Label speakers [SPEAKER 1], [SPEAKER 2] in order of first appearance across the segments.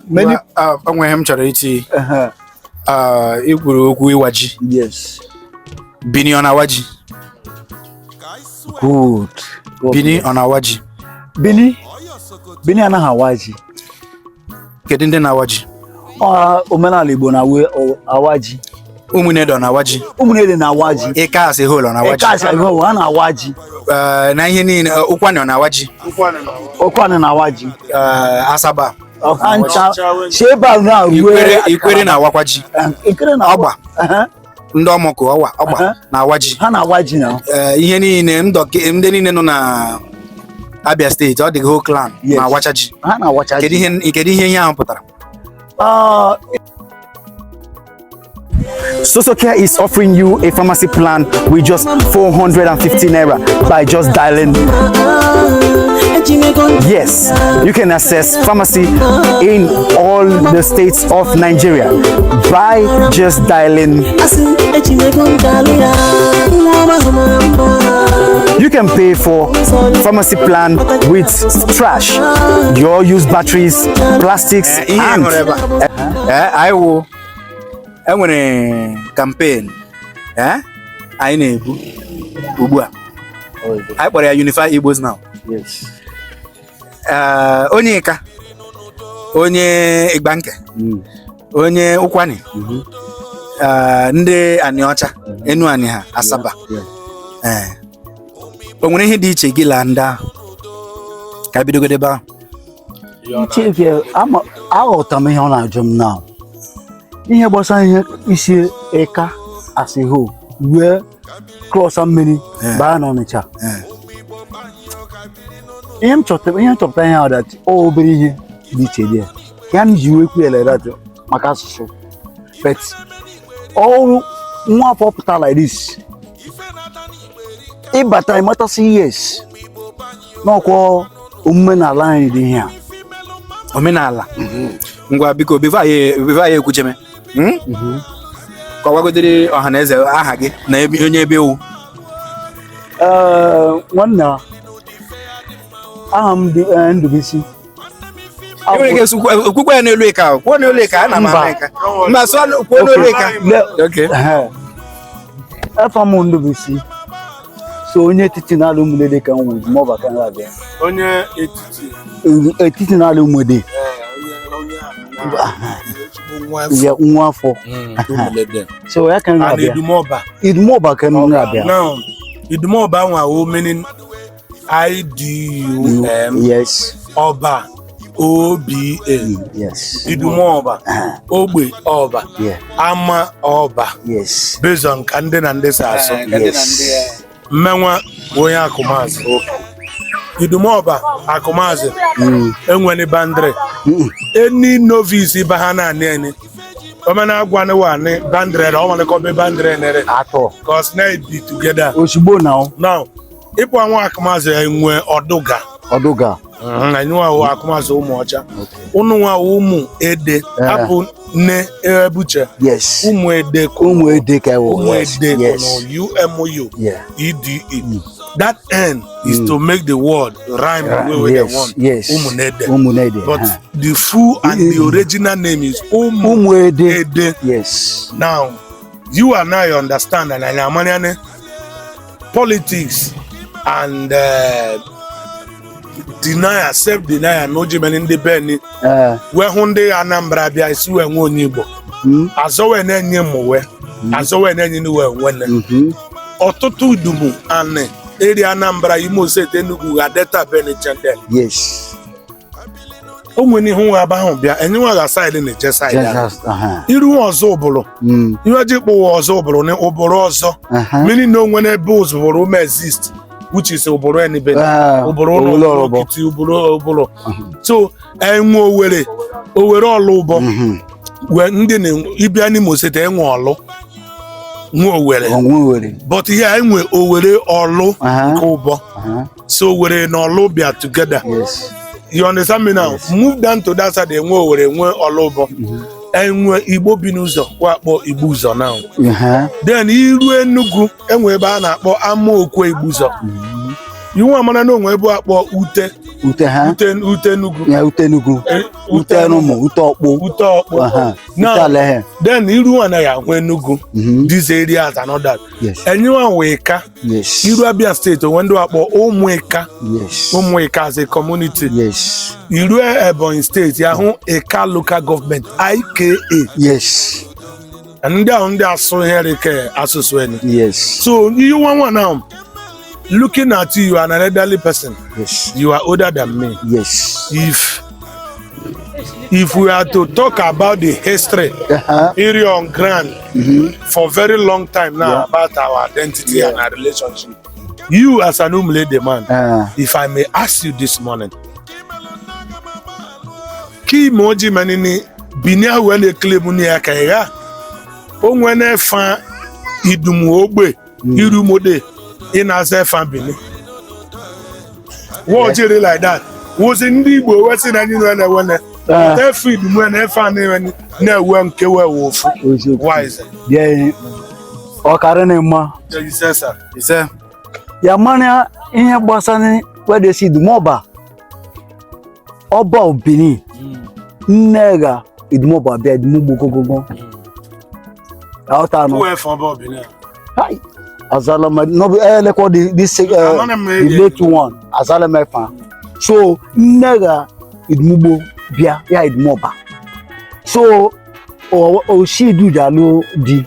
[SPEAKER 1] Many
[SPEAKER 2] onwe hem chọrọ iti ikwuru okwu Iwa Ji.
[SPEAKER 1] yes.
[SPEAKER 2] Bini on Iwa Ji.
[SPEAKER 1] Good.
[SPEAKER 2] Bini on Iwa Ji.
[SPEAKER 1] Bini anaghị awa ji.
[SPEAKER 2] Kedu ndị na-awa ji?
[SPEAKER 1] Omenala Igbo na-awe awa ji.
[SPEAKER 2] Umunede na Iwa Ji.
[SPEAKER 1] Umunede na-awa ji.
[SPEAKER 2] Eke asị holo na Iwa Ji.
[SPEAKER 1] Eke asị holo ha na-awa ji.
[SPEAKER 2] Na ihe niile ụkwanị na Iwa Ji.
[SPEAKER 1] Ụkwanị na-awa ji.
[SPEAKER 2] Asaba.
[SPEAKER 1] Ọhancha sheba na ruo
[SPEAKER 2] Ikwere na awakwa ji.
[SPEAKER 1] Ikwere na
[SPEAKER 2] ọgba. Ndị ọmụkụ ọgba na Iwa Ji.
[SPEAKER 1] Ha na-awa ji na.
[SPEAKER 2] Ihe niile ndị niile nọ na Abia State, all the whole clan na awacha ji.
[SPEAKER 1] Ha na-awacha ji.
[SPEAKER 2] Kedu ihe ahụ pụtara?
[SPEAKER 3] Sosocare is offering you a pharmacy plan with just 450 naira by just dialing. Yes, you can access pharmacy in all the states of Nigeria by just dialing. You can pay for pharmacy plan with trash, your used batteries, plastics, and
[SPEAKER 2] I will. Enwere campaign anyị na-ebu ugbu a. Anyị kpọrọ ya Unify Igbos Now.
[SPEAKER 1] Yes.
[SPEAKER 2] Onye Ika, onye Igbanke, onye Ụkwani, ndị Anịọcha, Enu Ani ha, Asaba. O nwere ihe dị iche gị la ndị ahụ ka bidogode ebe ahụ?
[SPEAKER 1] Iche aghọtara m ihe ọ na-ajụ m now. Ihe gbasara ihe isi eka asị ho wee cross mmiri baa na Ọnịcha. Ihe m chọpụtara ihe ahụ that obere ihe dị iche dị ya m ji wee kwuo that maka asụsụ but ọrụ nwa afọ pụta like this ịbata ịmatasị yes n'ọkwa omenala anyị dị ihe a.
[SPEAKER 2] Omenala ngwa biko before anyị ekwucheme kọwagodiri ọhaneze aha gị na onye ebe ewu.
[SPEAKER 1] Nwanne aha m dị Ndụbụisi.
[SPEAKER 2] Enwere ike okwukwe ya n'elu ịka kwuo n'elu ịka a na ama ịka mba sụọ kwuo n'elu ịka.
[SPEAKER 1] Efa m Ndụbụisi so onye etiti n'ala Umunede ka nwere maọbụ ka na-abịa
[SPEAKER 4] onye
[SPEAKER 1] etiti n'ala Umunede ya nwa afọ so ya kan abia Idumoba kan abia
[SPEAKER 4] now Idumoba nwa meaning IDUM
[SPEAKER 1] yes
[SPEAKER 4] Oba OBA
[SPEAKER 1] yes
[SPEAKER 4] Idumoba Ogbe Oba Ama Oba
[SPEAKER 1] yes
[SPEAKER 4] based on kande na ndị saso
[SPEAKER 1] yes
[SPEAKER 4] mmenwa onye akụmazi Idumoba akụmazi enwere bandre any novice iba ha na ani omena agwane wa ni bandre o wan ko be bandre nere
[SPEAKER 1] ato
[SPEAKER 4] cause na be together
[SPEAKER 1] osigbo now
[SPEAKER 4] ipo anwa akụmazi enwe oduga anyu awo akụmazi ụmụ ọcha unu nwa ụmụ ede apụ ne ebuche
[SPEAKER 1] yes
[SPEAKER 4] ụmụ ede
[SPEAKER 1] ka
[SPEAKER 4] ụmụ ede no UMU EDE that end is to make the word rhyme the way they want.
[SPEAKER 1] Yes.
[SPEAKER 4] Umunede. But the full and the original name is Umunede.
[SPEAKER 1] Yes.
[SPEAKER 4] Now, you and I understand and I politics and denial, self-denial, no German independent. Where Hunde Anambra Bia is who and one Igbo. As always, any more. As always, any new when. Ototu Dumu and area Anambra Imo State Enugu Adeta Benechande.
[SPEAKER 1] Yes.
[SPEAKER 4] Omweni hu aba bia enyiwa ga side na je side. Iru ozo obolo. Iru ajikpo ozo obolo ni oboro ozo. Meaning no when ebe obolo may exist which is oboro enibe. Oboro no kiti obolo. So enwe owere olu ubo. We ndị na ibia ni Imo State enwe olu. But here enwe owere olu ko so were no olu bia together.
[SPEAKER 1] Yes.
[SPEAKER 4] You understand me now? Yes. Move down to that side enwe owere enwe olu enwe Igbo bi n'ụzọ wakpo Igbo ụzọ now. Then iru Enugu enwe ebe a na-akpọ ama okwe Igbo ụzọ. You want mana no nwe bu akpọ ute. Ute nugu.
[SPEAKER 1] Yeah, ute nugu. Ute numu, ute okpo.
[SPEAKER 4] Ute okpo. Now, then iru wana ya nwe nugu. These areas and all that.
[SPEAKER 1] Yes.
[SPEAKER 4] Anyone weka.
[SPEAKER 1] Yes.
[SPEAKER 4] Iru Abia State when do akpọ Umueka.
[SPEAKER 1] Yes.
[SPEAKER 4] Umueka as a community.
[SPEAKER 1] Yes.
[SPEAKER 4] Iru Ebonyi State ya hu Eka local government IKA.
[SPEAKER 1] Yes.
[SPEAKER 4] And they are so here associated.
[SPEAKER 1] Yes.
[SPEAKER 4] So you want one now. Looking at you, you are an elderly person.
[SPEAKER 1] Yes.
[SPEAKER 4] You are older than me.
[SPEAKER 1] Yes.
[SPEAKER 4] If we are to talk about the history, area on ground for very long time now about our identity and our relationship, you as an Umunede man, if I may ask you this morning, ki moji manini binia wele klebuni ya kaya, onwene fa idumu ogbe irumode in as a family. What you like that? Was in the Igbo, what's in any one? They feed when they found even no one can wolf. Why is it?
[SPEAKER 1] Yeah. O karene ma.
[SPEAKER 4] Yes, sir.
[SPEAKER 1] Sir. Ya mania ihe gbasani where they see the moba. Oba obini. Nega idmoba be idmubo gogogo. Outa no.
[SPEAKER 4] Who for Oba obini?
[SPEAKER 1] Hi. Azalama no be like this the late one Azalama fan. So nega idmubo bia ya idmoba. So o she do jalo di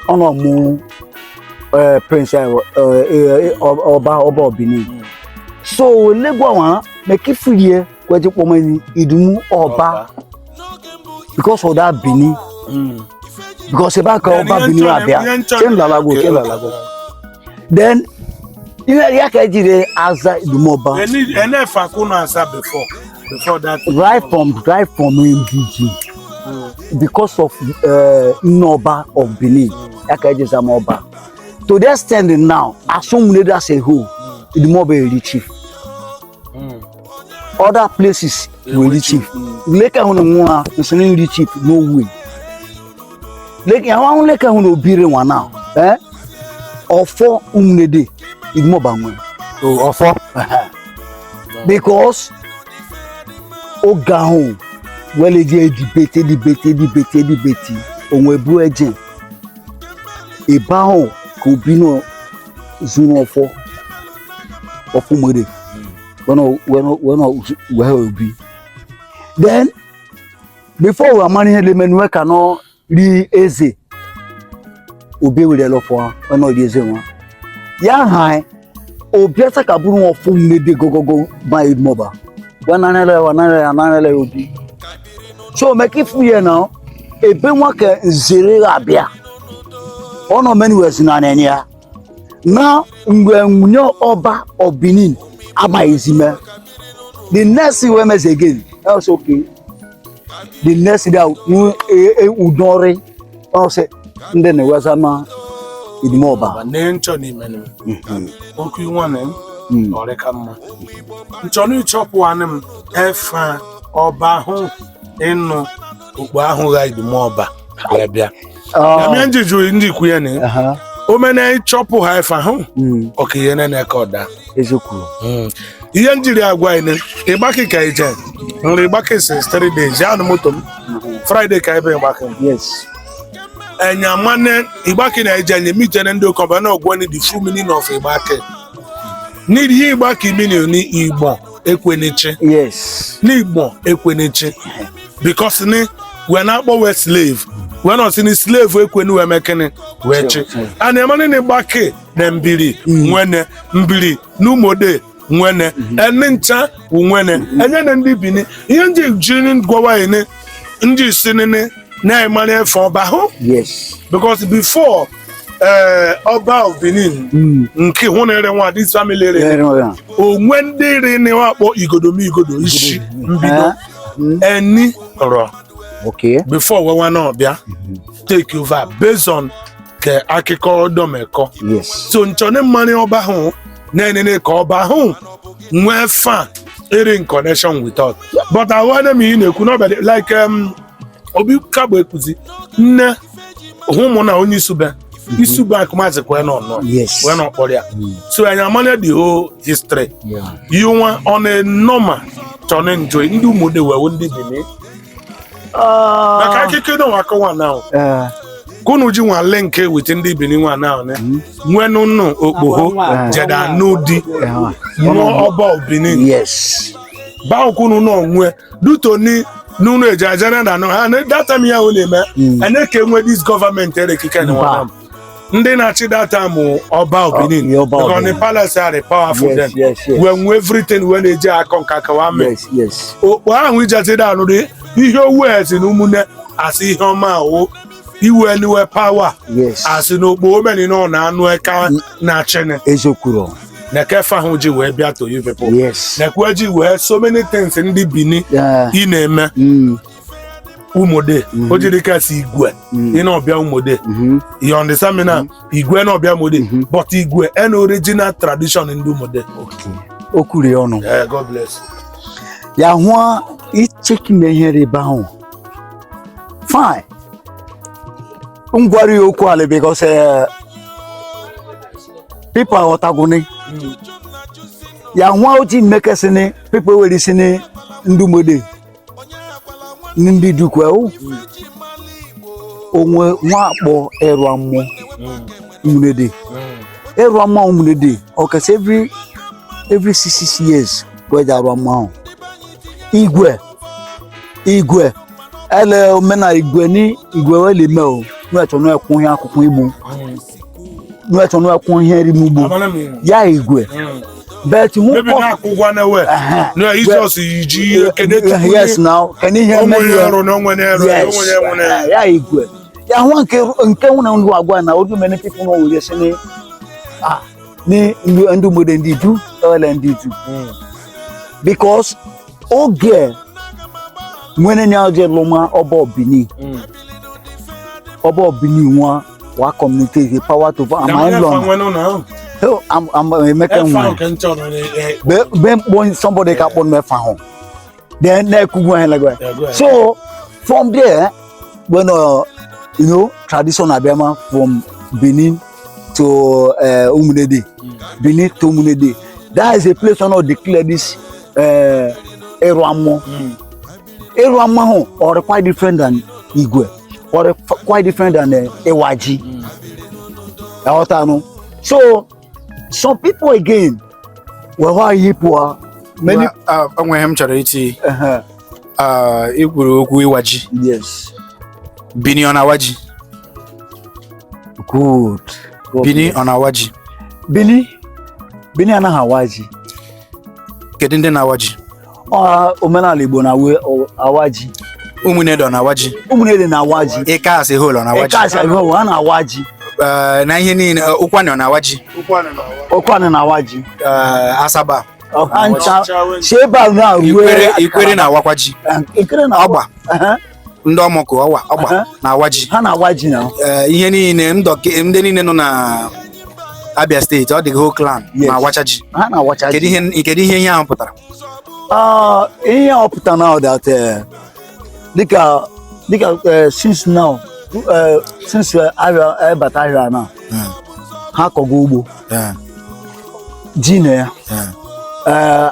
[SPEAKER 1] ono mu prince oba obini. So legwa wan make fuye kwaje pomani idumu oba because of that Bini. Because about Oba Bini Abia, then you know Aza Idumoba.
[SPEAKER 4] And if I couldn't answer before that,
[SPEAKER 1] right from MDG, because of Noba of Bini, Yakaji Zamoba. To their standing now, assume that say who Idumoba is chief. Other places will be chief. Leka Hunamua is really chief, no way. Like I want like I be one now, or for Umunede IGBO or for because Ogahon well debate on Webu agent a bow could be no Zuno for of Umunede when will be then before we money element we cannot be easy obi we lo for no dey easy one ya high obi ata kaburu of Umunede go by mobile wananele obi so make if we now e be one ke zere abia ono many words na anya now ngwenyo oba of Benin ama izime the next we mess again that's okay. The next day udore say then was ama idmoba
[SPEAKER 4] nencho ni menu oku nwane orekama nchonu chop wanem efa oba hu enu ogbo ahu ga idmoba bia ya mi anjeju ndi kuye ni o mena chop ha efa hu okiye na na koda
[SPEAKER 1] ezoku
[SPEAKER 4] ihe njiri agwa ine igbaki ka ije nri igbaki since 3 days ya no moto Friday ka ebe igbaki
[SPEAKER 1] yes
[SPEAKER 4] enya mane igbaki na ije nye meet na ndo ko na ogwo ni the full meaning of igbaki ni ihe igbaki meaning ni Igbo ekweniche
[SPEAKER 1] yes
[SPEAKER 4] ni Igbo ekweniche because ni we na akpo we slave we not in slave ekwenu we mekene we chi and emane ni igbaki na mbiri nwene mbiri n'Umode nwene enencha nwene enye na ndi Bini ihe nje jinin gwa ine ndi sinene na emane for Oba ho
[SPEAKER 1] yes
[SPEAKER 4] because before Oba of Benin nke hunere nwa this family re onwendere ni wa kpo igodo ishi mbido eni ro
[SPEAKER 1] okay
[SPEAKER 4] before we wan na bia take over based on ke akiko domeko
[SPEAKER 1] yes
[SPEAKER 4] so nchone mmani Oba ho na enene ka Oba ho nwe fa in connection with us but I want them in ekwu like obi kagbo ekuzi nne hu mo na onyi sube isu bank mazi kwe no
[SPEAKER 1] Yes.
[SPEAKER 4] when on Korea. So I am the whole history.
[SPEAKER 1] Yeah.
[SPEAKER 4] You want on a normal turn enjoy ndu mode we wondi bini. Na ka keke no waka one now. Kunu ji wan link with ndi bini one now ne. Nwenu no okpoho jeda no di. No oba Benin.
[SPEAKER 1] Yes.
[SPEAKER 4] Ba kunu no nwe duto ni nunu ejajana na no and that time ya only me and they came with this government ere kike no one. Ndị na-achị that time oba Benin. Because the palace are powerful then. When everything when eje akon kakawa me.
[SPEAKER 1] Yes.
[SPEAKER 4] Okpo ahụ ijate da no de ihe owu esi na umune asi ihe ọma o iwe anywhere power.
[SPEAKER 1] Yes.
[SPEAKER 4] Asi no okpo omeni no na anu eka na chene.
[SPEAKER 1] Ezokuro.
[SPEAKER 4] Na kefa hụ ji wee bịa to you people.
[SPEAKER 1] Yes.
[SPEAKER 4] Na kwa ji wee so many things ndị Bini ị na-eme. Umode o jiri ka si igwe ị na-ọbịa Umode. You understand me now? Igwe na-ọbịa Umode but igwe an original tradition ndị Umode.
[SPEAKER 1] Okay. Okuri ọnụ.
[SPEAKER 4] Yeah, God bless.
[SPEAKER 1] Ya hụ icheki na ihe rịba ahụ. Fine. Ngwari okwu ale because people are otaguni. Ya hụ oji mmekesini people were sini ndị Umode. Ndị dukwe onwe nwa akpọ eru amụ Umunede. Eru amụ Umunede. Okay, so every 6 years we daru amụ. Igwe ele omena igwe ni igwe wele me o nu etonu ekun ihe akukun igbo nu etonu ekun ihe ri mu igbo ya igwe but who
[SPEAKER 4] maybe na akugwa na we no Jesus yiji kene tu
[SPEAKER 1] yes now can you hear me
[SPEAKER 4] no nwene
[SPEAKER 1] ya igwe ya hu nke wona ndu agwa na odu many people no we say ni ndu Umode ndi du ele ndi du because oge mwene nyaje loma obo Bini wa communicate the power to am long I'm making one when somebody can put me phone then na kugu like so from there when you know tradition abema from Benin to Umunede Benin to Umunede that is a place where not declare this Eruamo Eruamo or quite different than Igwe or quite different than Iwa Ji. So some people again were people many
[SPEAKER 2] onwe hem chọrọ iti ikwuru okwu Iwa Ji.
[SPEAKER 1] Yes.
[SPEAKER 2] Bini on Iwa Ji.
[SPEAKER 1] Good.
[SPEAKER 2] Bini on Iwa Ji.
[SPEAKER 1] Bini anaghị Iwa Ji.
[SPEAKER 2] Kedu ndị na Iwa Ji?
[SPEAKER 1] Omenala Igbo na Iwa Ji.
[SPEAKER 2] Umunede na Iwa Ji.
[SPEAKER 1] Umunede na Iwa Ji.
[SPEAKER 2] Eka as a whole na Iwa Ji.
[SPEAKER 1] Eka as a whole na Iwa Ji.
[SPEAKER 2] Na ihe niile ụkwanị na Iwa Ji.
[SPEAKER 1] Ụkwanị na Iwa Ji.
[SPEAKER 2] Asaba.
[SPEAKER 1] Ancha sheba na ruwe
[SPEAKER 2] ikwere na Awakwa Ji.
[SPEAKER 1] Ikwere na
[SPEAKER 2] Ọgba. Ndị ọmọkụ ọgba na Iwa Ji.
[SPEAKER 1] Ha na Iwa Ji na.
[SPEAKER 2] Ihe niile ndị niile nọ na Abia State ọ dị whole clan na Awacha Ji.
[SPEAKER 1] Ha na Awacha Ji.
[SPEAKER 2] Kedu ihe ahụ pụtara?
[SPEAKER 1] Ihe ahụ pụtara now that dịka since now since bata ahịa now ha kọgo ugbo ji na ya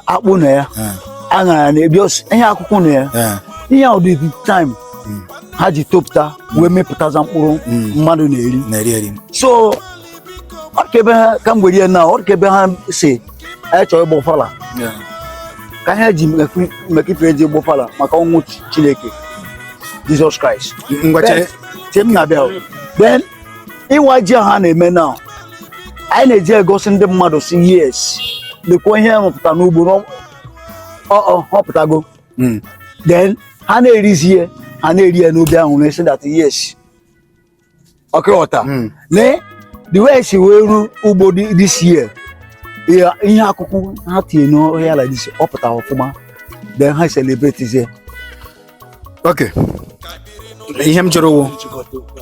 [SPEAKER 1] akpụ na ya aṅara na ebios ihe akwụkwọ na ya ihe ahụ dị time ha ji topụta wee mepụtaza mkpụrụ mmadụ na-eri so ọkebe ha ka mgberi ya na ọkebe ha si chọrọ ịgba ọfala ka ha ji mekife eji ịgba ọfala maka ọnwụ Chineke Jesus Christ. Then Iwa Ji ha na-eme now anyị na-eji egosi ndị mmadụ si yes lekwa ihe mụpụta n'ugbo họpụtago then ha na-erizie ha na-eri ya n'obi ahụ na-esi that yes ọkịọta the way si wee ru ugbo this year ihe akụkụ ha tinye n'ọhịa like this ọpụta ọfụma then ha celebrate izie.
[SPEAKER 2] Okay. Ihe m jụrụ wụ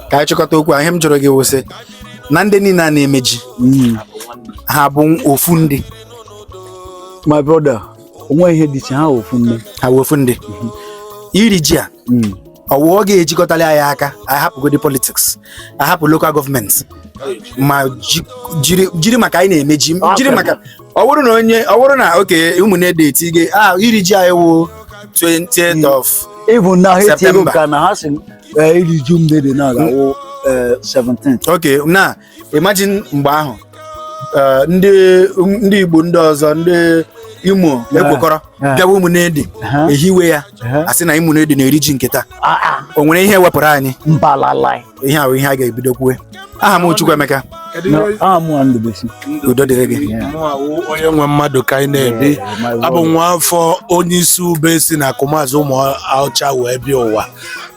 [SPEAKER 2] ka anyị chịkọta okwu a ihe m jụrụ gị wụ sị na ndị niile a na-eme ji ha bụ ofu ndị.
[SPEAKER 1] My brother onwe ihe dị iche ha ofu ndị
[SPEAKER 2] ha bụ ofu ndị iri ji a ọwụ oge ejikọtala anyị aka anyị hapụgodi politics anyị hapụ local government ma jiri maka anyị na-emeji jiri maka ọ bụrụ na oke Umunede etige iri ji anyị wụ 20th of
[SPEAKER 1] even now
[SPEAKER 2] September.
[SPEAKER 1] ka na ha si iri ji Umunede na ga-awụ 17th.
[SPEAKER 2] Okay, na imagine mgbe ahụ ndị Igbo ndị ọzọ ndị Imo ekwekọrọ bịawa Umunede ehiwe ya asị na Umunede na-eri ji nketa o nwere ihe wepụrụ anyị
[SPEAKER 1] mbalalai
[SPEAKER 2] ihe ahụ ihe a ga-ebido kwuwe aha m Chukwuemeka udo dịrị gị
[SPEAKER 4] onye nwe mmadụ ka anyị na-ebi abụ nwa afọ onye isi ube si na akụmazụ ụmụ ọcha wee bịa ụwa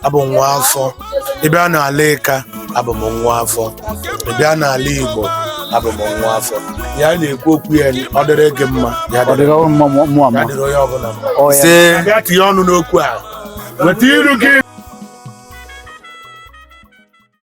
[SPEAKER 4] abụ nwa afọ ịbịa n'ala ịka abụ m nwa afọ ịbịa n'ala Igbo abụ m nwa afọ ya na-ekwu okwu ya ọ dịrị gị mma ya dịrị onye ọbụla mma
[SPEAKER 2] sị
[SPEAKER 4] bịa tinye ọnụ n'okwu a weta iru gị